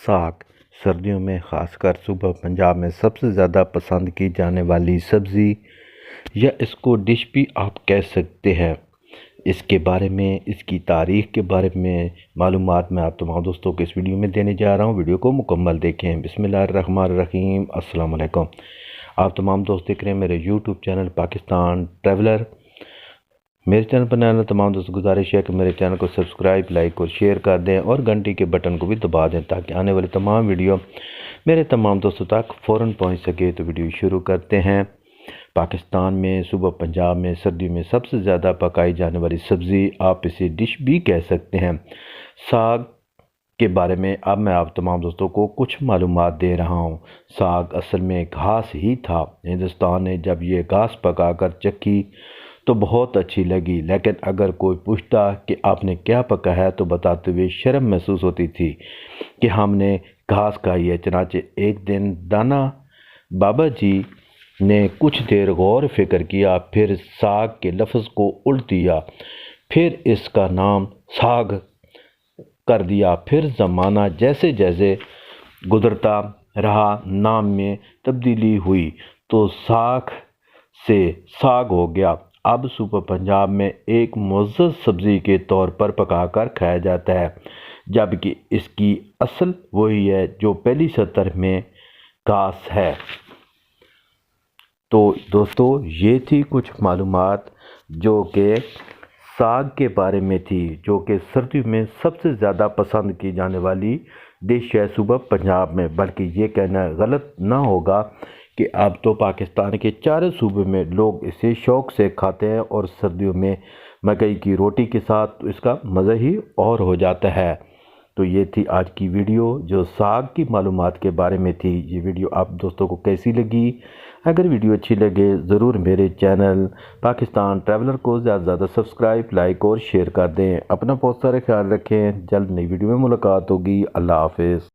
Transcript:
साग सर्दियों में ख़ासकर सुबह पंजाब में सबसे ज़्यादा पसंद की जाने वाली सब्ज़ी या इसको डिश भी आप कह सकते हैं। इसके बारे में, इसकी तारीख़ के बारे में मालूमात मैं आप तमाम दोस्तों को इस वीडियो में देने जा रहा हूँ। वीडियो को मुकम्मल देखें। बिस्मिल्लाहिर्रहमानिर्रहीम। अस्सलाम वालेकुम। आप तमाम दोस्त देख रहे हैं मेरे यूट्यूब चैनल पाकिस्तान ट्रैवलर। मेरे चैनल पर नए तमाम दोस्तों गुजारिश है कि मेरे चैनल को सब्सक्राइब, लाइक और शेयर कर दें और घंटी के बटन को भी दबा दें ताकि आने वाली तमाम वीडियो मेरे तमाम दोस्तों तक फ़ौरन पहुंच सके। तो वीडियो शुरू करते हैं। पाकिस्तान में सुबह पंजाब में सर्दियों में सबसे ज़्यादा पकाई जाने वाली सब्ज़ी, आप इसे डिश भी कह सकते हैं, साग के बारे में अब मैं आप तमाम दोस्तों को कुछ मालूमात दे रहा हूँ। साग असल में घास ही था। हिंदुस्तान ने जब ये घास पकाकर चखी तो बहुत अच्छी लगी, लेकिन अगर कोई पूछता कि आपने क्या पकाया तो बताते हुए शर्म महसूस होती थी कि हमने घास खाई है। चनाचे एक दिन दाना बाबा जी ने कुछ देर गौर फिक्र किया, फिर साग के लफ्ज़ को उल्ट दिया, फिर इसका नाम साग कर दिया। फिर ज़माना जैसे जैसे गुज़रता रहा, नाम में तब्दीली हुई तो साग से साग हो गया। अब सुबह पंजाब में एक मुअज़्ज़ज़ सब्ज़ी के तौर पर पकाकर खाया जाता है, जबकि इसकी असल वही है जो पहली सतर में घास है। तो दोस्तों ये थी कुछ मालूमात जो कि साग के बारे में थी, जो कि सर्दियों में सबसे ज़्यादा पसंद की जाने वाली डिश है सुबह पंजाब में। बल्कि ये कहना गलत ना होगा कि अब तो पाकिस्तान के चारों सूबे में लोग इसे शौक़ से खाते हैं और सर्दियों में मकई की रोटी के साथ इसका मज़ा ही और हो जाता है। तो ये थी आज की वीडियो जो साग की मालूमात के बारे में थी। ये वीडियो आप दोस्तों को कैसी लगी? अगर वीडियो अच्छी लगे ज़रूर मेरे चैनल पाकिस्तान ट्रैवलर को ज़्यादा से ज़्यादा सब्सक्राइब, लाइक और शेयर कर दें। अपना बहुत सारा ख्याल रखें। जल्द नई वीडियो में मुलाकात होगी। अल्लाह हाफ़िज़।